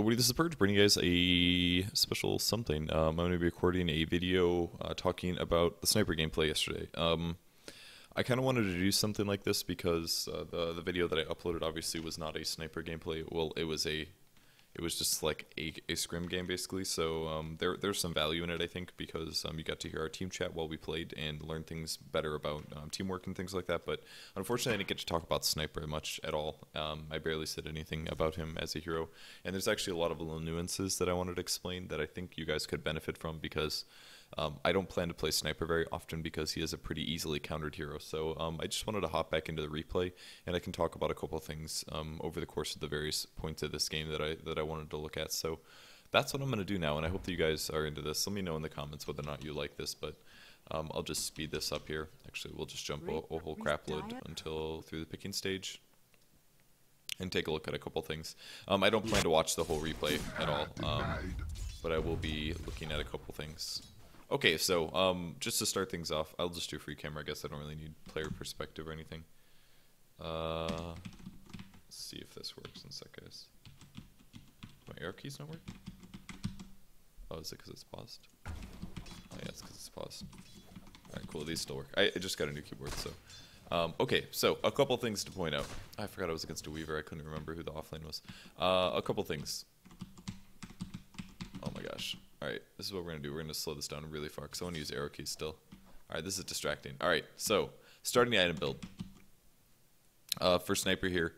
everybody, this is Purge, bringing you guys a special something. I'm going to be recording a video talking about the sniper gameplay yesterday. I kind of wanted to do something like this because the video that I uploaded obviously was not a sniper gameplay. Well, it was just like a scrim game basically. So there's some value in it, I think, because you got to hear our team chat while we played and learn things better about teamwork and things like that. But unfortunately, I didn't get to talk about Sniper much at all. I barely said anything about him as a hero. And there's actually a lot of little nuances that I wanted to explain that I think you guys could benefit from because I don't plan to play Sniper very often because he is a pretty easily countered hero. So I just wanted to hop back into the replay, and I can talk about a couple of things over the course of the various points of this game that I wanted to look at. So that's what I'm going to do now, and I hope that you guys are into this. Let me know in the comments whether or not you like this, but I'll just speed this up here. Actually, we'll just jump a whole crap load until through the picking stage and take a look at a couple things. I don't plan to watch the whole replay at all, but I will be looking at a couple things. Okay, so just to start things off, I'll just do free camera. I guess I don't really need player perspective or anything. Let's see if this works in a sec, guys. My arrow keys not work? Oh, is it because it's paused? Oh yeah, it's because it's paused. Alright, cool, these still work. I just got a new keyboard, so. Okay, so a couple things to point out. I forgot I was against a Weaver. I couldn't remember who the offlane was. A couple things. Oh my gosh. Alright, this is what we're going to do. We're going to slow this down really far because I want to use arrow keys still. Alright, this is distracting. Alright, so starting the item build. For Sniper here,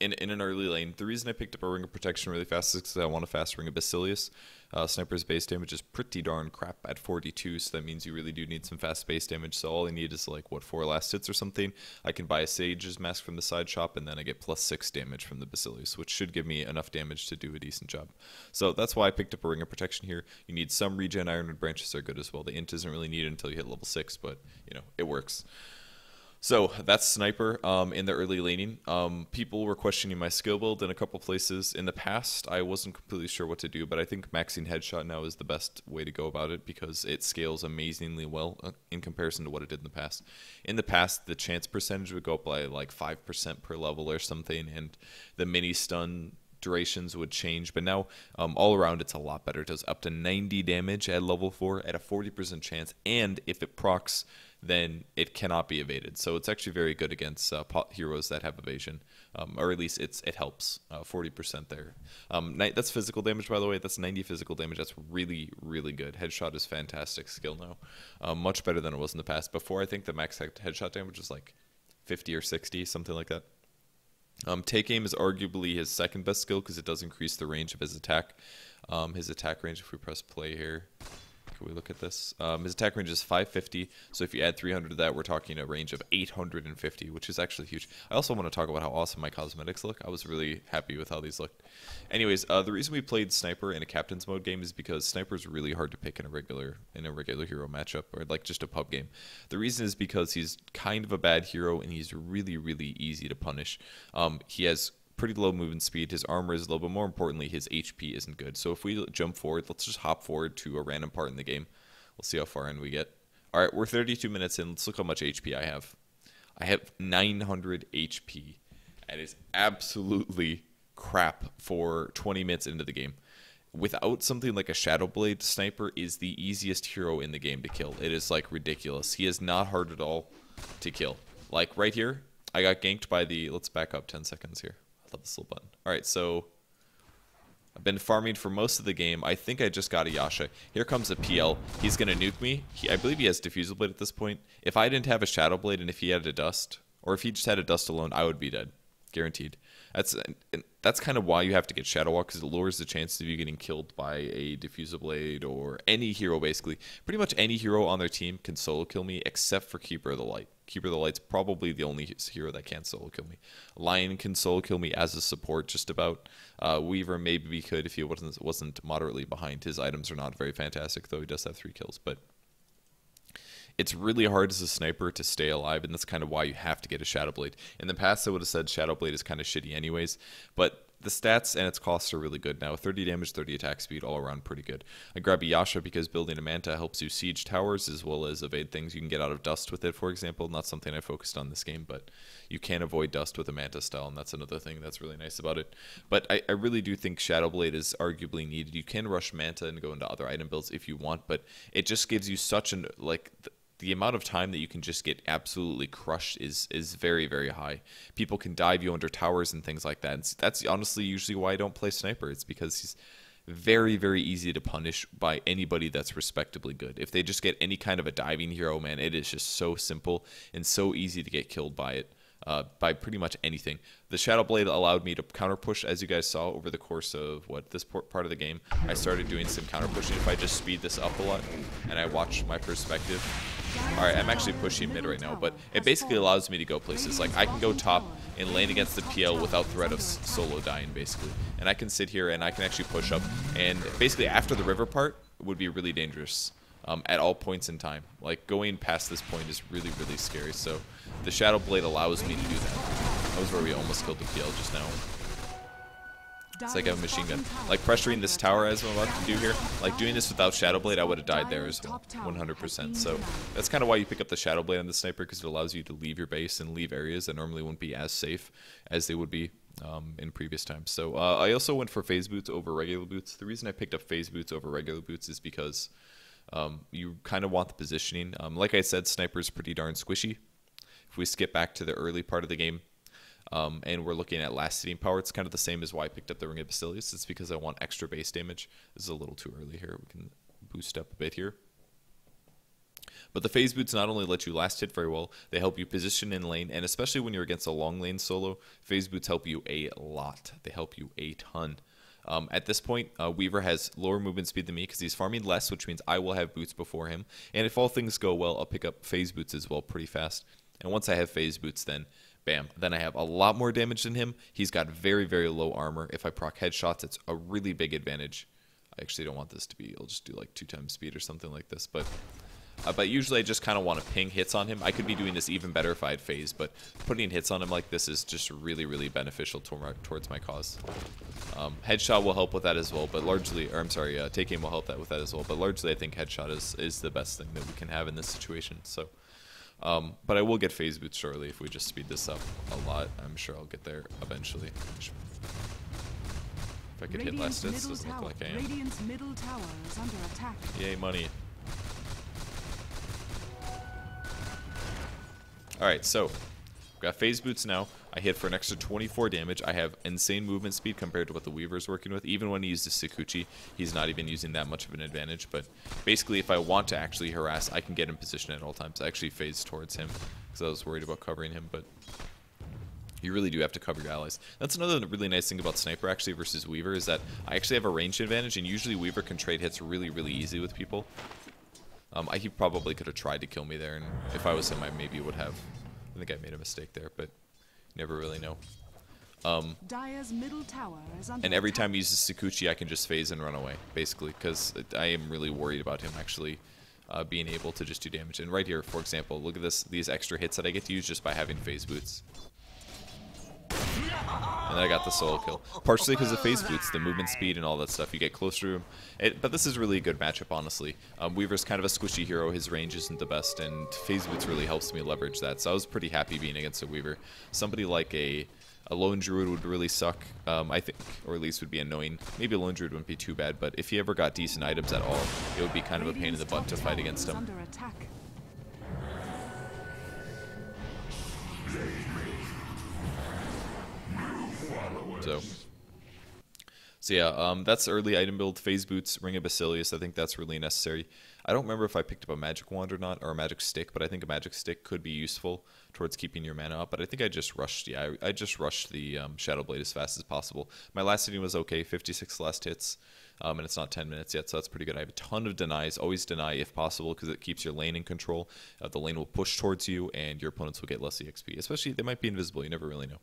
in an early lane, the reason I picked up a Ring of Protection really fast is because I want a fast Ring of Basilius. Sniper's base damage is pretty darn crap at 42, so that means you really do need some fast base damage. So all I need is like, what, 4 last hits or something. I can buy a Sage's Mask from the side shop, and then I get +6 damage from the Basilius, which should give me enough damage to do a decent job. So that's why I picked up a Ring of Protection here. You need some regen. Ironwood branches are good as well. The int isn't really needed until you hit level 6, but, you know, it works. So that's Sniper in the early laning. People were questioning my skill build in a couple places. In the past, I wasn't completely sure what to do, but I think maxing headshot now is the best way to go about it because it scales amazingly well in comparison to what it did in the past. In the past, the chance percentage would go up by like 5% per level or something, and the mini stun durations would change, but now all around it's a lot better. It does up to 90 damage at level 4 at a 40% chance, and if it procs, then it cannot be evaded. So it's actually very good against heroes that have evasion, or at least it helps. 40% there. That's physical damage, by the way. That's 90 physical damage. That's really, really good. Headshot is fantastic skill now. Much better than it was in the past. Before, I think the max headshot damage was like 50 or 60, something like that. Take aim is arguably his second best skill because it does increase the range of his attack. His attack range, if we press play here, can we look at this? His attack range is 550, so if you add 300 to that, we're talking a range of 850, which is actually huge. I also want to talk about how awesome my cosmetics look. I was really happy with how these looked. Anyways, the reason we played Sniper in a Captain's Mode game is because Sniper is really hard to pick in a regular hero matchup, or like just a pub game. The reason is because he's kind of a bad hero, and he's really, really easy to punish. He has pretty low movement speed, his armor is low, but more importantly, his HP isn't good. So if we jump forward, let's just hop forward to a random part in the game. We'll see how far in we get. All right, we're 32 minutes in. Let's look how much HP I have. I have 900 HP. That is absolutely crap for 20 minutes into the game. Without something like a Shadow Blade, Sniper is the easiest hero in the game to kill. It is like ridiculous. He is not hard at all to kill. Like right here, I got ganked by the, let's back up 10 seconds here. I love this little button. Alright, so I've been farming for most of the game. I think I just got a Yasha. Here comes a PL. He's going to nuke me. I believe he has Diffusal Blade at this point. If I didn't have a Shadow Blade and if he had a Dust, or if he just had a Dust alone, I would be dead. Guaranteed. That's kind of why you have to get Shadow Walk, because it lowers the chances of you getting killed by a Diffusal Blade or any hero, basically. Pretty much any hero on their team can solo kill me except for Keeper of the Light. Keeper of the Light's probably the only hero that can't solo kill me. Lion can solo kill me as a support, just about. Weaver maybe could if he wasn't moderately behind. His items are not very fantastic, though he does have 3 kills, but it's really hard as a sniper to stay alive, and that's kind of why you have to get a Shadow Blade. In the past, I would have said Shadow Blade is kind of shitty anyways, but the stats and its costs are really good now. 30 damage, 30 attack speed, all around pretty good. I grab a Yasha because building a Manta helps you siege towers as well as evade things. You can get out of dust with it, for example. Not something I focused on this game, but you can avoid dust with a Manta style, and that's another thing that's really nice about it. But I really do think Shadowblade is arguably needed. You can rush Manta and go into other item builds if you want, but it just gives you such an, like, the amount of time that you can just get absolutely crushed is very, very high. People can dive you under towers and things like that. And that's honestly usually why I don't play Sniper. It's because he's very, very easy to punish by anybody that's respectably good. If they just get any kind of a diving hero, man, it is just so simple and so easy to get killed by it. By pretty much anything. The Shadowblade allowed me to counter push, as you guys saw over the course of this part of the game. I started doing some counter pushing. If I just speed this up a lot and I watch my perspective. Alright, I'm actually pushing mid right now, but it basically allows me to go places. Like, I can go top and lane against the PL without threat of solo dying, basically. And I can sit here and I can actually push up. And basically, after the river part would be really dangerous. At all points in time. Like, going past this point is really, really scary. So the Shadowblade allows me to do that. That was where we almost killed the PL just now. It's like I have a machine gun. Like, pressuring this tower as I'm about to do here, like, doing this without Shadowblade, I would have died there as well, 100%. So that's kind of why you pick up the Shadowblade on the Sniper, because it allows you to leave your base and leave areas that normally wouldn't be as safe as they would be in previous times. So I also went for phase boots over regular boots. The reason I picked up phase boots over regular boots is because you kind of want the positioning. Like I said, Sniper is pretty darn squishy. If we skip back to the early part of the game, and we're looking at last hitting power, it's kind of the same as why I picked up the Ring of Basilius. It's because I want extra base damage. This is a little too early here. We can boost up a bit here. But the phase boots not only let you last hit very well, they help you position in lane, and especially when you're against a long lane solo, phase boots help you a lot. They help you a ton. At this point, Weaver has lower movement speed than me because he's farming less, which means I will have boots before him. And if all things go well, I'll pick up phase boots as well pretty fast. And once I have phase boots, then bam, then I have a lot more damage than him. He's got very, very low armor. If I proc headshots, it's a really big advantage. I actually don't want this to be, I'll just do like 2 times speed or something like this. But usually I just kind of want to ping hits on him. I could be doing this even better if I had phase, but putting hits on him like this is just really, really beneficial towards my cause. Headshot will help with that as well, but largely, or I'm sorry, take aim will help that with that as well, but largely I think headshot is the best thing that we can have in this situation. So, but I will get phase boots shortly if we just speed this up a lot. I'm sure I'll get there eventually. If I could hit last hits, doesn't look like I am. Radiant's middle tower is under attack. Yay, money. Alright, so I've got phase boots now. I hit for an extra 24 damage. I have insane movement speed compared to what the Weaver's working with. Even when he uses Sakuchi, he's not even using that much of an advantage. But basically, if I want to actually harass, I can get in position at all times. I actually phase towards him because I was worried about covering him, but you really do have to cover your allies. That's another really nice thing about Sniper actually versus Weaver is that I actually have a range advantage, and usually Weaver can trade hits really, really easy with people. He probably could have tried to kill me there, and if I was him, I maybe would have. I think I made a mistake there, but you never really know. Dire's middle tower is under And every attack. time he uses Sakuchi, I can just phase and run away, basically, because I am really worried about him actually being able to just do damage. And right here, for example, look at these extra hits that I get to use just by having phase boots. And then I got the solo kill. Partially because of phase boots, the movement speed and all that stuff. You get closer to him. But this is really a good matchup, honestly. Weaver's kind of a squishy hero. His range isn't the best, and phase boots really helps me leverage that. So I was pretty happy being against a Weaver. Somebody like a lone druid would really suck, I think, or at least would be annoying. Maybe a lone druid wouldn't be too bad, but if he ever got decent items at all, it would be kind of a pain in the butt to fight against him. Under attack. So yeah, that's early item build. Phase boots, Ring of Basilius. I think that's really necessary. I don't remember if I picked up a magic wand or not, or a magic stick, but I think a magic stick could be useful towards keeping your mana up. But I think I just rushed. Yeah, I just rushed the Shadowblade as fast as possible. My last hitting was okay, 56 last hits, and it's not 10 minutes yet, so that's pretty good. I have a ton of denies. Always deny if possible, because it keeps your lane in control. The lane will push towards you, and your opponents will get less EXP. Especially, they might be invisible. You never really know.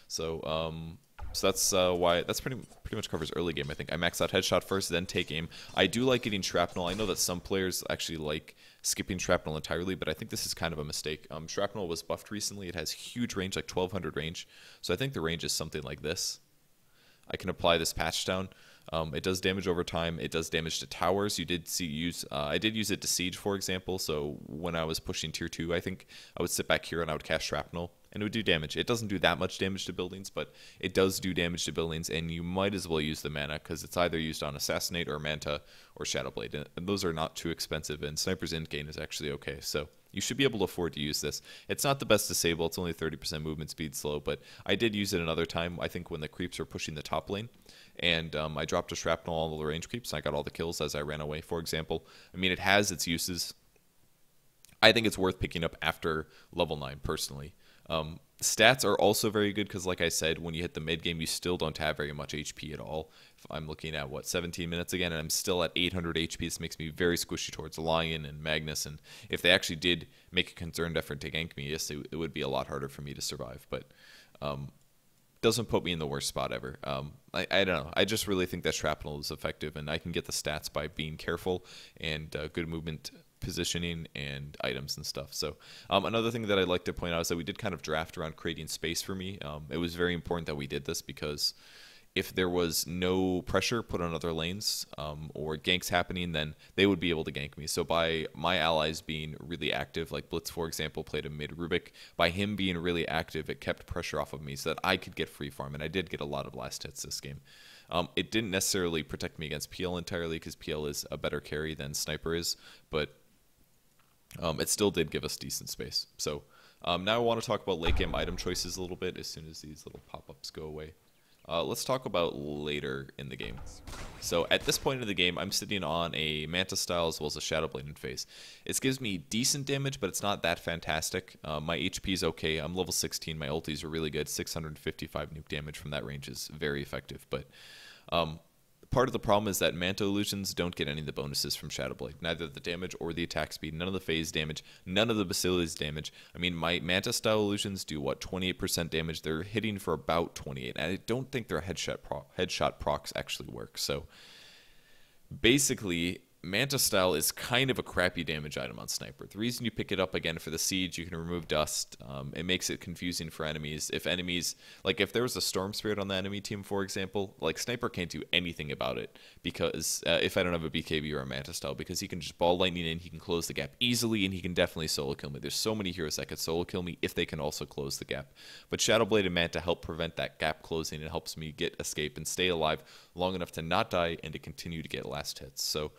So that's why that's pretty much covers early game. I think I max out headshot first, then take aim. I do like getting shrapnel. I know that some players actually like skipping shrapnel entirely, but I think this is kind of a mistake. Shrapnel was buffed recently. It has huge range, like 1200 range. So I think the range is something like this. I can apply this patch down. It does damage over time. It does damage to towers. You did see use. I did use it to siege, for example. So when I was pushing tier 2, I think I would sit back here and I would cast shrapnel, and it would do damage. It doesn't do that much damage to buildings, but it does do damage to buildings, and you might as well use the mana because it's either used on Assassinate or Manta or Shadowblade, and those are not too expensive. And Sniper's End gain is actually okay, so you should be able to afford to use this. It's not the best disable. It's only 30% movement speed slow, but I did use it another time, I think when the creeps were pushing the top lane. And I dropped a shrapnel on all the range creeps, and I got all the kills as I ran away, for example. I mean, it has its uses. I think it's worth picking up after level 9, personally. Stats are also very good because, like I said, when you hit the mid-game, you still don't have very much HP at all. If I'm looking at, 17 minutes again, and I'm still at 800 HP. This makes me very squishy towards Lion and Magnus, and if they actually did make a concerted effort to gank me, yes, it would be a lot harder for me to survive, but doesn't put me in the worst spot ever. I don't know. I just really think that shrapnel is effective, and I can get the stats by being careful and good movement positioning and items and stuff. So another thing that I'd like to point out is that we did kind of draft around creating space for me. It was very important that we did this because if there was no pressure put on other lanes or ganks happening, then they would be able to gank me. So by my allies being really active, like Blitz, for example, played a mid Rubik, by him being really active, it kept pressure off of me so that I could get free farm, and I did get a lot of last hits this game. It didn't necessarily protect me against PL entirely because PL is a better carry than Sniper is, but it still did give us decent space. So now I want to talk about late game item choices a little bit as soon as these little pop-ups go away. Let's talk about later in the game. So at this point in the game, I'm sitting on a Manta style as well as a Shadowblade in phase. It gives me decent damage, but it's not that fantastic. My HP is okay. I'm level 16. My ultis are really good. 655 nuke damage from that range is very effective. But part of the problem is that Manta illusions don't get any of the bonuses from Shadowblade. Neither the damage or the attack speed, none of the phase damage, none of the Basili's damage. I mean, my Manta style illusions do, 28% damage. They're hitting for about 28, and I don't think their headshot procs actually work. So basically, Manta style is kind of a crappy damage item on Sniper. The reason you pick it up, again, for the siege, you can remove dust. It makes it confusing for enemies. If enemies, like if there was a Storm Spirit on the enemy team, for example, like Sniper can't do anything about it because if I don't have a BKB or a Manta style, because he can just ball lightning in, he can close the gap easily, and he can definitely solo kill me. There's so many heroes that could solo kill me if they can also close the gap. But Shadowblade and Manta help prevent that gap closing. It helps me get escape and stay alive long enough to not die and to continue to get last hits. So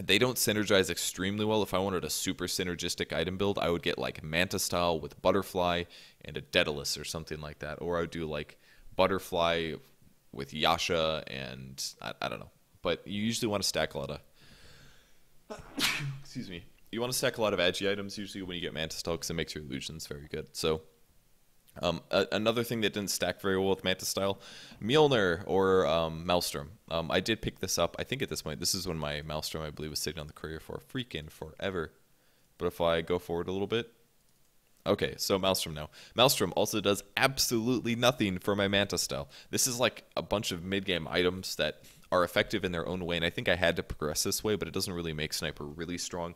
they don't synergize extremely well. If I wanted a super synergistic item build, I would get like Manta style with Butterfly and a Daedalus or something like that. Or I would do like Butterfly with Yasha and I don't know. But you usually want to stack a lot of excuse me. You want to stack a lot of agi items usually when you get Manta style because it makes your illusions very good. So another thing that didn't stack very well with Manta style, Mjolnir or Maelstrom. I did pick this up. I think at this point, this is when my Maelstrom, I believe, was sitting on the courier for freaking forever. But if I go forward a little bit. Okay, so Maelstrom now. Maelstrom also does absolutely nothing for my Manta style. This is like a bunch of mid-game items that are effective in their own way, and I think I had to progress this way, but it doesn't really make Sniper really strong.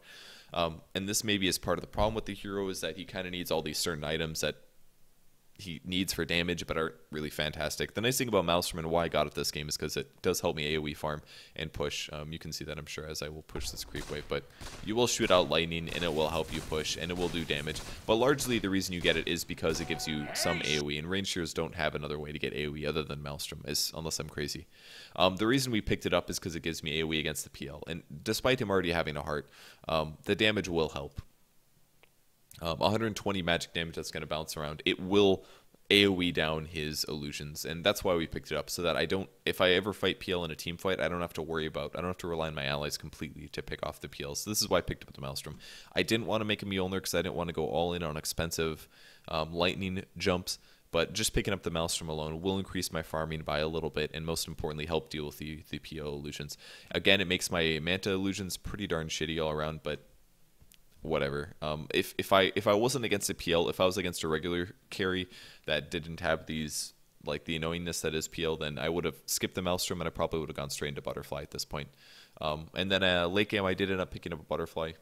And this maybe is part of the problem with the hero, is that he kind of needs all these certain items that he needs for damage but aren't really fantastic. The nice thing about Maelstrom and why I got it this game is because it does help me AoE farm and push. You can see that, I'm sure, as I will push this creep wave, but you will shoot out lightning and it will help you push and it will do damage. But largely the reason you get it is because it gives you some AoE, and ranged heroes don't have another way to get AoE other than Maelstrom, unless I'm crazy. The reason we picked it up is because it gives me AoE against the PL, and despite him already having a heart, the damage will help. 120 magic damage that's going to bounce around. It will AoE down his illusions, and that's why we picked it up, so that I don't, if I ever fight PL in a team fight, I don't have to worry about, I don't have to rely on my allies completely to pick off the PL. So this is why I picked up the Maelstrom. I didn't want to make a Mjolnir because I didn't want to go all in on expensive lightning jumps, but just picking up the Maelstrom alone will increase my farming by a little bit, and most importantly, help deal with the PL illusions. Again, it makes my Manta illusions pretty darn shitty all around, but whatever. If I wasn't against a PL, if I was against a regular carry that didn't have these, like the annoyingness that is PL, then I would have skipped the Maelstrom and I probably would have gone straight into Butterfly at this point. And then late game I did end up picking up a Butterfly.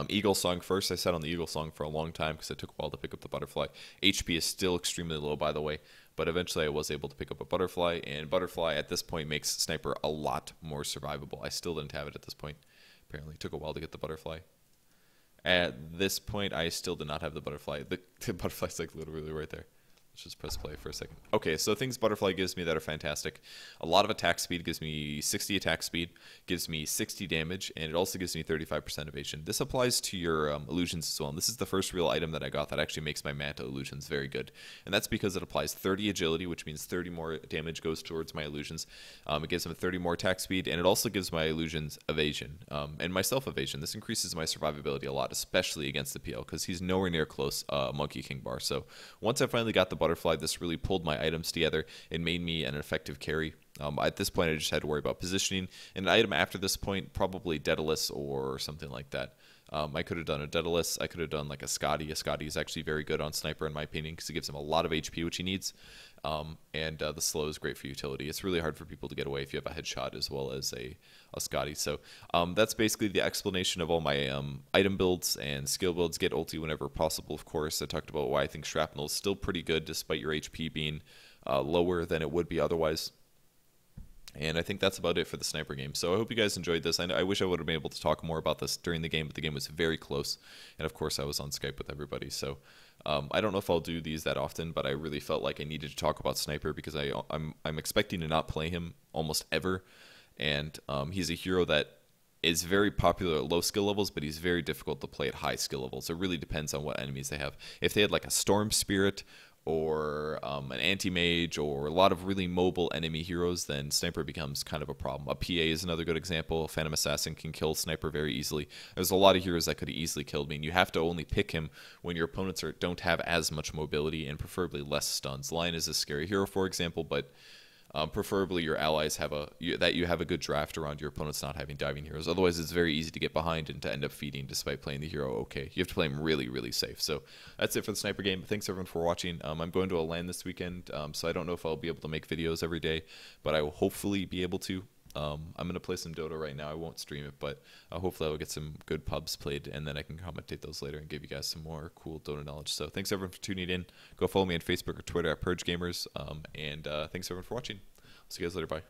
Eagle Song first. I sat on the Eagle Song for a long time because it took a while to pick up the Butterfly. HP is still extremely low, by the way, but eventually I was able to pick up a Butterfly, and Butterfly at this point makes Sniper a lot more survivable. I still didn't have it at this point. Apparently it took a while to get the Butterfly. At this point, I still did not have the Butterfly. The Butterfly's like literally right there. Let's just press play for a second. Okay, so things Butterfly gives me that are fantastic. A lot of attack speed, gives me 60 attack speed, gives me 60 damage, and it also gives me 35% evasion. This applies to your illusions as well, and this is the first real item that I got that actually makes my Manta illusions very good. And that's because it applies 30 agility, which means 30 more damage goes towards my illusions. It gives them 30 more attack speed, and it also gives my illusions evasion, and my self-evasion. This increases my survivability a lot, especially against the PL, because he's nowhere near close Monkey King bar. So once I finally got the Butterfly, this really pulled my items together and made me an effective carry. At this point, I just had to worry about positioning. And an item after this point, probably Daedalus or something like that. I could have done a Daedalus. I could have done like a Scotty. A Scotty is actually very good on Sniper in my opinion because it gives him a lot of HP, which he needs. And the slow is great for utility. It's really hard for people to get away if you have a headshot as well as a Scotty. So that's basically the explanation of all my item builds and skill builds. Get ulti whenever possible, of course. I talked about why I think Shrapnel is still pretty good despite your HP being lower than it would be otherwise. And I think that's about it for the Sniper game. So I hope you guys enjoyed this. I wish I would have been able to talk more about this during the game, but the game was very close. And of course, I was on Skype with everybody. So I don't know if I'll do these that often, but I really felt like I needed to talk about Sniper because I'm expecting to not play him almost ever. And he's a hero that is very popular at low skill levels, but he's very difficult to play at high skill levels. It really depends on what enemies they have. If they had like a Storm Spirit or an anti-mage or a lot of really mobile enemy heroes, then Sniper becomes kind of a problem. A PA is another good example. Phantom Assassin can kill Sniper very easily. There's a lot of heroes that could have easily killed me, and you have to only pick him when your opponents don't have as much mobility and preferably less stuns. Lion is a scary hero, for example, but preferably your allies have you have a good draft around your opponents not having diving heroes. Otherwise, it's very easy to get behind and to end up feeding despite playing the hero okay. You have to play him really, really safe. So that's it for the Sniper game. Thanks everyone for watching. I'm going to a LAN this weekend, so I don't know if I'll be able to make videos every day, but I will hopefully be able to. I'm going to play some Dota right now. I won't stream it, but hopefully I'll get some good pubs played, and then I can commentate those later and give you guys some more cool Dota knowledge. So thanks everyone for tuning in. Go follow me on Facebook or Twitter at Purge Gamers, and thanks everyone for watching. See you guys later. Bye.